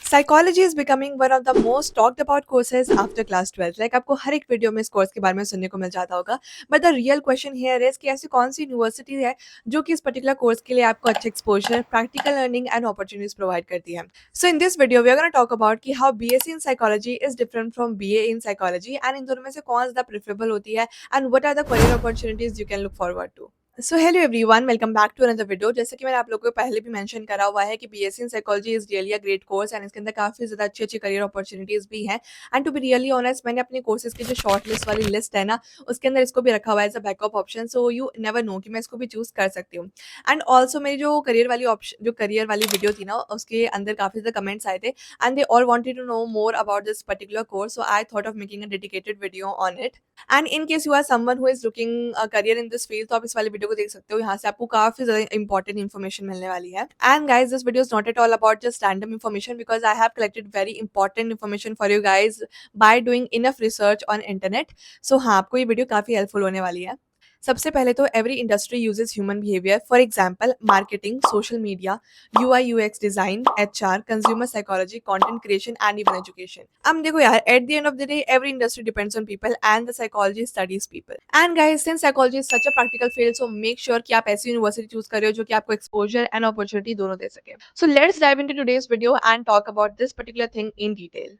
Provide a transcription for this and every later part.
Psychology is becoming one of the most talked about courses after class 12। Like आपको हर एक video में इस course के बारे में सुनने को मिल जाता होगा। But the real question here is कि ऐसी कौन सी यूनिवर्सिटी है जो कि इस पर्टिकुलर कोर्स के लिए आपको अच्छे exposure, practical learning and opportunities provide करती है। So in this video we are gonna talk about कि how BSc in psychology is different from BA in psychology and इन दोनों में से कौन ज़्यादा प्रेफरेबल होती है and what are the career opportunities you can look forward to. So hello everyone, welcome back to another video. जैसे कि मैंने आप लोगों को पहले भी मेंशन करा हुआ है कि BSc in psychology is really a great course and इसके अंदर काफ़ी ज़्यादा अच्छी अच्छी करियर अपॉर्चुनिटीज़ भी हैं। And to be really honest, मैंने अपने कोर्सेज की जो शॉर्ट लिस्ट वाली लिस्ट है ना, उसके अंदर इसको भी रखा हुआ है as a backup option. So you never know कि मैं इसको भी चूज़ कर सकती हूँ। एंड ऑल्सो मेरी जो करियर वाली ऑप्शन जो करियर वाली वीडियो थी ना, उसके अंदर काफ़ी ज़्यादा कमेंट्स आए थे and they all wanted to know more about this particular course. So I thought of making a dedicated video on it. And in case you are someone who is looking career in this field, तो आप इस वाले video को देख सकते हो। यहाँ से आपको काफी ज्यादा इंपॉर्टेंट इन्फॉर्मेशन मिलने वाली है। And guys, this video is not at all about just random information, because I have collected very important information for you guys by doing enough research on internet. So हाँ, आपको ये video काफी helpful होने वाली है। सबसे पहले तो every industry uses human behaviour. For example, marketing, social media, UI UX design, HR, consumer psychology, content creation and even education. अब देखो यार, at the end of the day every industry depends on people and the psychology studies people. And guys, since psychology is such a practical field, so make sure कि आप ऐसी university choose कर रहे हो जो कि आपको एक्सपोजर एंड अपॉर्चुनिटी दोनों दे सके। So let's dive into today's video and talk about this particular thing in detail.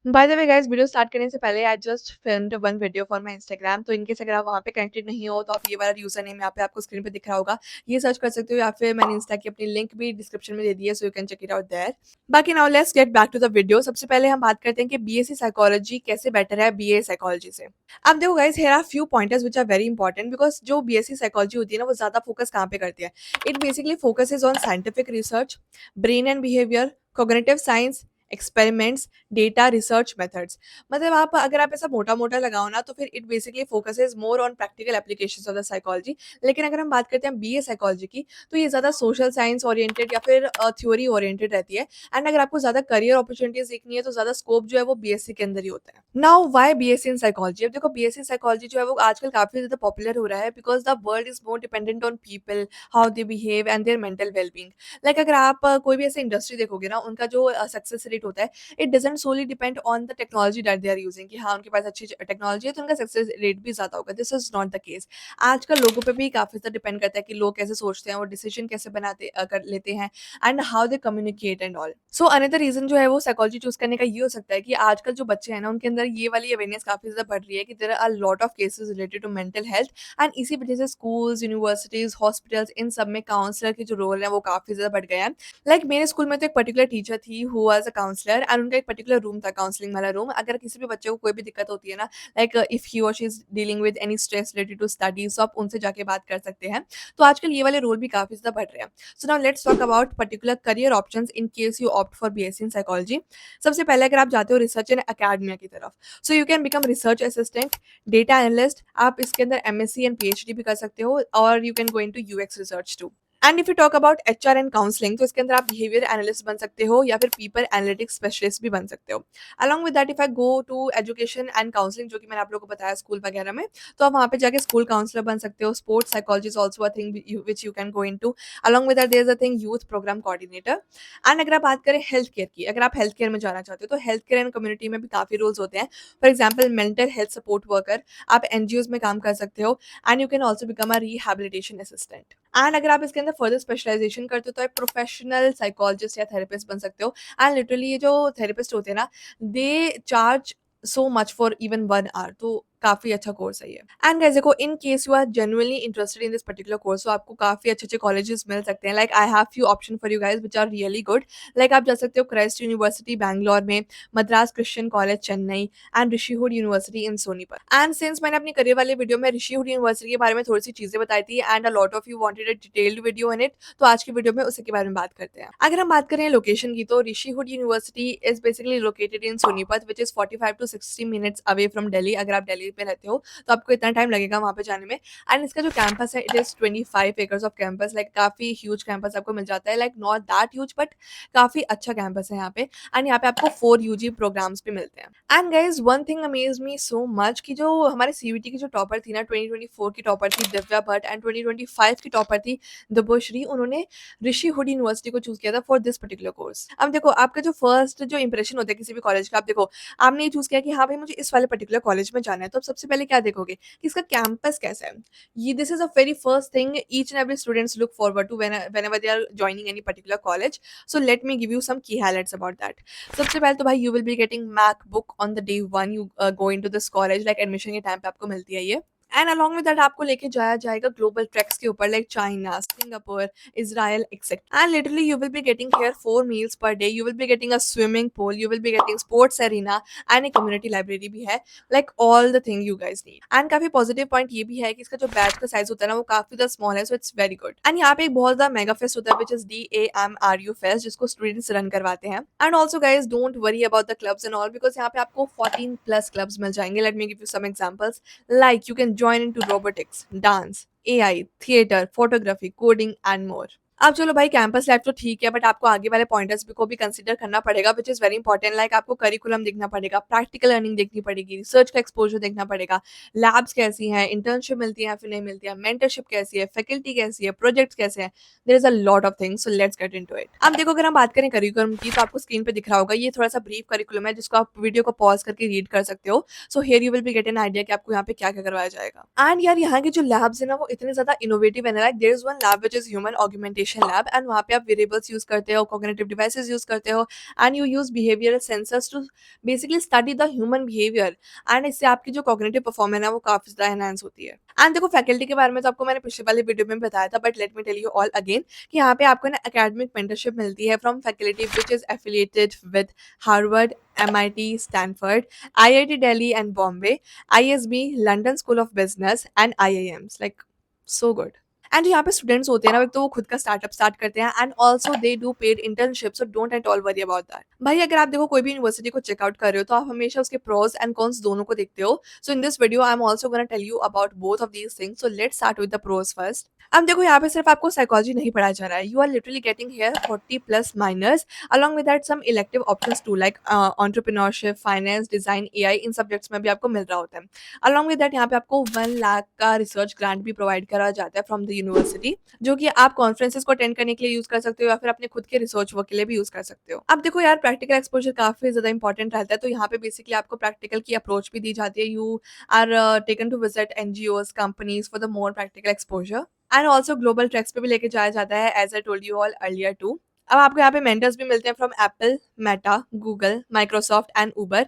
By the way guys, video start करने से पहले I just filmed one video for my Instagram. तो in case अगर आप वहाँ पे कनेक्टेड नहीं हो, तो आप ये वाला यूजर नेम यहाँ पे आपको स्क्रीन पे दिख रहा होगा, ये सर्च कर सकते हो, या फिर मैंने इंस्टा की अपनी लिंक भी डिस्क्रिप्शन में दे दी है, so you can check it out there. बाकी now let's get back to the video. सबसे पहले हम बात करते हैं कि बीएससी साइकोलॉजी कैसे बेटर है बीए साइकोलॉजी से। अब देखो guys, here are few pointers which are very important, because जो बीएससी साइकोलॉजी होती है ना, वो ज्यादा फोकस कहाँ पे करती है। It basically focuses on scientific research, brain and behaviour, cognitive science, experiments, data research methods. मतलब आप अगर आप ऐसा मोटा-मोटा लगाओ ना, तो फिर it basically focuses more on practical applications of the psychology. लेकिन अगर हम बात करते हैं बीए साइकोलॉजी की, तो ये ज़्यादा सोशल साइंस ओरिएंटेड या फिर थ्योरी ओरिएंटेड रहती है। एंड अगर आपको ज़्यादा करियर अपॉर्चुनिटीज़ देखनी है, तो ज़्यादा स्कोप जो है वो बीएससी के अंदर ही होता है। Now why BSc in psychology? अब देखो, बीएससी साइकोलॉजी जो है वो आजकल काफ़ी ज़्यादा पॉपुलर हो रहा है, because the world is more dependent on people, how they behave and their mental well-being. Like अगर आप कोई भी ऐसी इंडस्ट्री देखोगे ना, उनका जो सक्सेस रेट होता है, it doesn't solely depend on the technology that they are using, कि हाँ, उनके पास अच्छी टेक्नोलॉजी है तो उनका सक्सेस रेट भी ज़्यादा होगा। This is not the case. आजकल लोगों पे भी काफ़ी ज़्यादा डिपेंड करता है कि लोग कैसे सोचते हैं, वो डिसीजन कैसे बनाते कर लेते हैं, and how they communicate and all. So another reason जो है वो साइकोलॉजी चूज करने का ये हो सकता है कि आजकल जो बच्चे हैं ना, उनके अंदर ये वाली अवेयरनेस काफ़ी ज़्यादा बढ़ रही है कि there are lot of cases related to mental health. And इसी वजह से स्कूल्स, यूनिवर्सिटीज, हॉस्पिटल्स, इन सब में काउंसलर के जो रोल है वो काफ़ी ज़्यादा बढ़ गया है। लाइक मेरे स्कूल में तो एक पर्टिकुलर टीचर थी who was a counsellor, and उनका एक पर्टिकुलर रूम था, काउंसलिंग वाला रूम। अगर किसी भी बच्चे को कोई भी दिक्कत होती है ना, लाइक इफ ही और she is dealing with any stress related to studies, तो आप उनसे जाके बात कर सकते हैं। तो आजकल ये वाले रोल भी काफ़ी ज़्यादा बढ़ रहे हैं। So now let's talk about particular career options in case you opt for BSc in psychology. सबसे पहले अगर आप जाते हो रिसर्च एंड एकेडमिया की तरफ, सो you can become research assistant, data analyst. आप इसके अंदर एमएससी एंड पीएचडी भी कर सकते हो, और you can go into UX research too. And if you talk about HR and counselling, तो इसके अंदर आप बिहेवियर एनालिस्ट बन सकते हो, या फिर पीपल एनालिटिक्स स्पेशलिस्ट भी बन सकते हो। Along with that, if I go to education and counselling, जो कि मैंने आप लोगों को बताया स्कूल वगैरह में, तो आप वहाँ पे जाके स्कूल काउंसलर बन सकते हो। Sports psychology is also a thing which you can go into. Along with that there is a thing youth programme coordinator. And अगर आप बात करें हेल्थ केयर की, अगर आप हेल्थ केयर में जाना चाहते हो, तो हेल्थ केयर एंड कम्युनिटी में भी काफ़ी रोल्स होते हैं। For example, mental health support worker, आप एनजीओज में काम कर सकते हो। And you can also become a rehabilitation assistant. And अगर आप इसके अंदर फर्दर स्पेशलाइजेशन करते हो, तो आप प्रोफेशनल साइकोलॉजिस्ट या थेरेपिस्ट बन सकते हो। एंड लिटरली ये जो थेरेपिस्ट होते हैं ना, they charge so much for even 1 hour, तो काफ़ी अच्छा कोर्स है ये। एंड गाइस देखो, in case you are genuinely interested in this particular course, तो आपको काफ़ी अच्छे-अच्छे कॉलेजेस मिल सकते हैं। Like I have few option for you guys which are really good. Like आप जा सकते हो क्राइस्ट यूनिवर्सिटी बैंगलोर में, Madras Christian College Chennai, and Rishihood university in Sonipat. And since मैंने अपनी करियर वाले वीडियो में ऋषिहुड यूनिवर्सिटी के बारे में थोड़ी सी चीज़ें बताई थी, and a lot of you wanted a detailed video in it, तो आज की वीडियो में उसी के बारे में बात करते हैं। अगर हम बात करें लोकेशन की, तो Rishihood university is basically located in Sonipat, which is 45 to 60 minutes away from Delhi, अगर आप दिल्ली दिल्ली में रहते हो तो आपको इतना टाइम लगेगा वहाँ पे जाने में। एंड इसका जो कैंपस है it is 25 acres off campus, like काफ़ी ह्यूज कैंपस आपको मिल जाता है, like not that huge but काफ़ी अच्छा कैंपस है यहाँ पे। एंड यहाँ पे आपको 4 यूजी प्रोग्राम्स भी मिलते हैं। And guys one thing amaze me so much कि जो हमारे सीयूईटी की जो टॉपर थी ना, 2024 की टॉपर थी दिव्या भट्ट एंड 2025 की टॉपर थी दिव्यश्री, उन्होंने ऋषि हुड यूनिवर्सिटी को चूज किया था फॉर दिस पर्टिकुलर कोर्स। अब देखो आपका जो फर्स्ट जो इंप्रेशन होता है किसी भी कॉलेज का, आप देखो आपने ये चूज किया कि हाँ भाई मुझे इस वाले पर्टिकुलर कॉलेज में जाना है, तो आप सबसे पहले क्या देखोगे कि इसका कैंपस कैसा है। ये this is a very first thing each and every students look forward to whenever they are joining any particular college. So let me give you some key highlights about that. सबसे पहले तो भाई you will be getting MacBook on the day one you go into this college, like admission के time पे आपको मिलती है ये। एंड अलॉन्ग विद दैट आपको लेके जाया जाएगा ग्लोबल ट्रैक्स के ऊपर, like China, Singapore, Israel, etc. And literally you will be getting here 4 meals per day. You will be getting a swimming pool. You will be getting sports arena and a community library भी है, like all the thing you guys need. And काफी positive point ये भी है कि इसका जो batch का साइज होता है ना वो काफी ज्यादा स्मॉल है, so it's very good. And यहाँ पे एक बहुत ज्यादा मेगा फेस्ट होता है विच इज DAMRU फेस्ट, जिसको स्टूडेंट्स रन करवाते हैं। And also guys don't worry about the clubs and all, because यहाँ पे आपको 14 प्लस क्लब्स मिल जाएंगे। Let me give you some examples, like you can join into robotics, dance, AI, theater, photography, coding and more. अब चलो भाई campus life तो ठीक है, बट आपको आगे वाले पॉइंटर्स भी को भी कंसीडर करना पड़ेगा which is very important. Like आपको करिकुलम देखना पड़ेगा, प्रैक्टिकल अर्निंग देखनी पड़ेगी, रिसर्च का एक्सपोजर देखना पड़ेगा, लैब्स कैसी हैं, इंटर्नशिप मिलती है या फिर नहीं मिलती है, मेंटरशिप कैसी है, फैकल्टी कैसी है, प्रोजेक्ट्स कैसे हैं। There is a lot of things, so let's get into it. अब देखो अगर हम बात करें करिकुलम की तो आपको स्क्रीन पे दिख रहा होगा, ये थोड़ा सा ब्रीफ करिकुलम है जिसको आप वीडियो को पॉज करके रीड कर सकते हो। So here you will be get an idea कि आपको यहाँ पे क्या क्या करवाया जाएगा। एंड यार यहाँ के जो लैब्स है ना वो इतने ज्यादा इनोवेटिव है, like there is one lab which is human augmentation lab, and वहाँ पे आप वेरिएबल्स यूज करते हो, कॉग्निटिव डिवाइसेस यूज करते हो, and you use behavioural sensors to basically study the human behaviour. And इससे आपकी जो कॉग्निटिव परफॉर्मेंस है वो काफी ज्यादा एनहांस होती है। एंड देखो फैकल्टी के बारे में तो आपको मैंने पिछले वाले वीडियो में बताया था, but let me tell you all again कि यहाँ पे आपको ना एकेडमिक मेंटरशिप मिलती है from faculty which is affiliated with Harvard, MIT, Stanford, IIT Delhi and Bombay, ISB, London School of Business and IIMs, like so good. And यहाँ पे students होते हैं ना, एक तो वो खुद का स्टार्टअप स्टार्ट करते हैं and also they do paid internship, so don't at all worry about that. भाई अगर आप देखो कोई भी यूनिवर्सिटी को चेकआउट कर रहे हो तो आप हमेशा उसके प्रोज एंड कॉन्स दोनों को देखते हो। So in this video I am also gonna tell you about both of these things, so let's start with the pros first. अब देखो यहाँ पे सिर्फ आपको साइकोलॉजी नहीं पढ़ाया जा रहा है, you are literally getting here 40 plus minors along with that some elective options too, like entrepreneurship, finance, design, AI, इन सब्जेक्ट्स में भी आपको मिल रहा होता है। अलॉन्ग विद दैट यहाँ पे आपको 1 लाख का रिसर्च ग्रांट भी प्रोवाइड करा जाता है फ्रॉम द यूनिवर्सिटी, जो कि आप कॉन्फ्रेंसेस को अटेंड करने के लिए यूज कर सकते हो या फिर अपने खुद के रिसर्च वर्क के लिए भी यूज कर सकते हो। अब देखो यार प्रैक्टिकल एक्सपोजर काफी ज्यादा इंपॉर्टेंट रहता है, तो यहाँ पे बेसिकली आपको प्रैक्टिकल की अप्रोच भी दी जाती है। You are taken to visit NGOs, companies for the more practical exposure, and also global tracks पे भी लेके जाया जाता है as I told you all earlier too. अब आपको यहाँ पे मेंटर्स भी मिलते हैं from Apple, Meta, Google, Microsoft and Uber.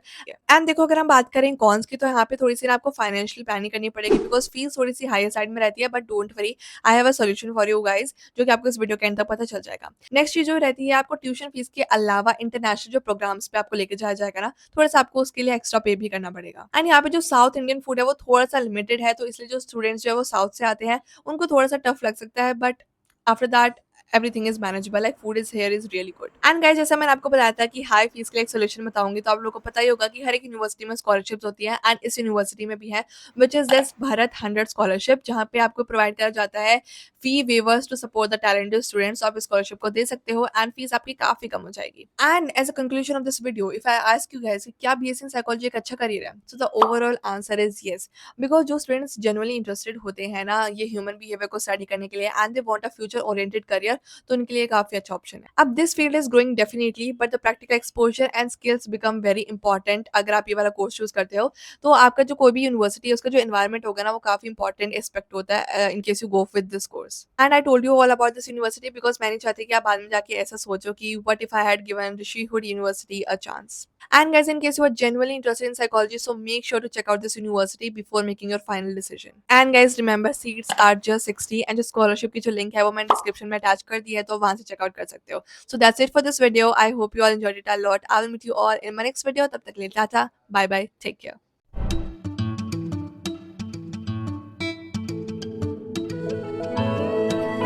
And देखो अगर हम बात करें कॉन्स की तो यहाँ पे थोड़ी सी ना आपको फाइनेंशियल प्लानिंग करनी पड़ेगी बिकॉज फीस थोड़ी सी हायर साइड में रहती है, but don't worry I have a solution for you guys, जो कि आपको इस वीडियो के एंड तक पता चल जाएगा। नेक्स्ट चीज जो रहती है आपको ट्यूशन फीस के अलावा इंटरनेशनल जो प्रोग्राम्स पे आपको लेके जाया जाएगा ना, थोड़ा सा आपको उसके लिए एक्स्ट्रा पे भी करना पड़ेगा। एंड यहाँ पे जो साउथ इंडियन फूड है वो थोड़ा सा लिमिटेड है, तो इसलिए जो स्टूडेंट्स जो है वो साउथ से आते हैं उनको थोड़ा सा टफ लग सकता है, but after that everything is manageable, like food is here is really good. And guys जैसा मैंने आपको बताया था कि हाई फीस के लिए एक सोल्यूशन बताऊंगी, तो आप लोगों को पता ही होगा कि हर एक यूनिवर्सिटी में स्कॉलरशिप्स होती है, एंड इस यूनिवर्सिटी में भी है which is this Bharat 100 scholarship, जहाँ पे आपको प्रोवाइड करा जाता है fee waivers to support the talented students. आप स्कॉलरशिप को दे सकते हो एंड फीस आपकी काफी कम हो जाएगी। And as a conclusion of this video if I ask you guys क्या BSc इन साइकोलॉजी एक अच्छा करियर है, so the overall answer is yes, because जो स्टूडेंट्स जेन्युइनली इंटरेस्टेड होते हैं ना ये ह्यूमन बिहेवियर को स्टडी करने के लिए and they want a future oriented career, तो उनके लिए काफी अच्छा ऑप्शन है। अब this field is growing definitely, but the practical exposure and skills become very important. अगर आप ये वाला कोर्स चूज करते हो तो आपका जो कोई भी यूनिवर्सिटी है उसका जो एनवायरमेंट होगा ना वो काफी इंपॉर्टेंट एस्पेक्ट होता है इन case you go with this course. And I told you all about this university because मैं नहीं चाहती कि आप बाद में जाके ऐसा सोचो कि what if I had given Rishi hood university a chance. And guys, in case you are genuinely interested in psychology, so make sure to check out this university before making your final decision. And guys, remember seats are just 60 and जो scholarship की जो link है वो मैंने description में attach कर दी है, तो वहाँ से check out कर सकते हो। So that's it for this video. I hope you all enjoyed it a lot. I will meet you all in my next video. तब तक के लिए Tata, bye bye, take care.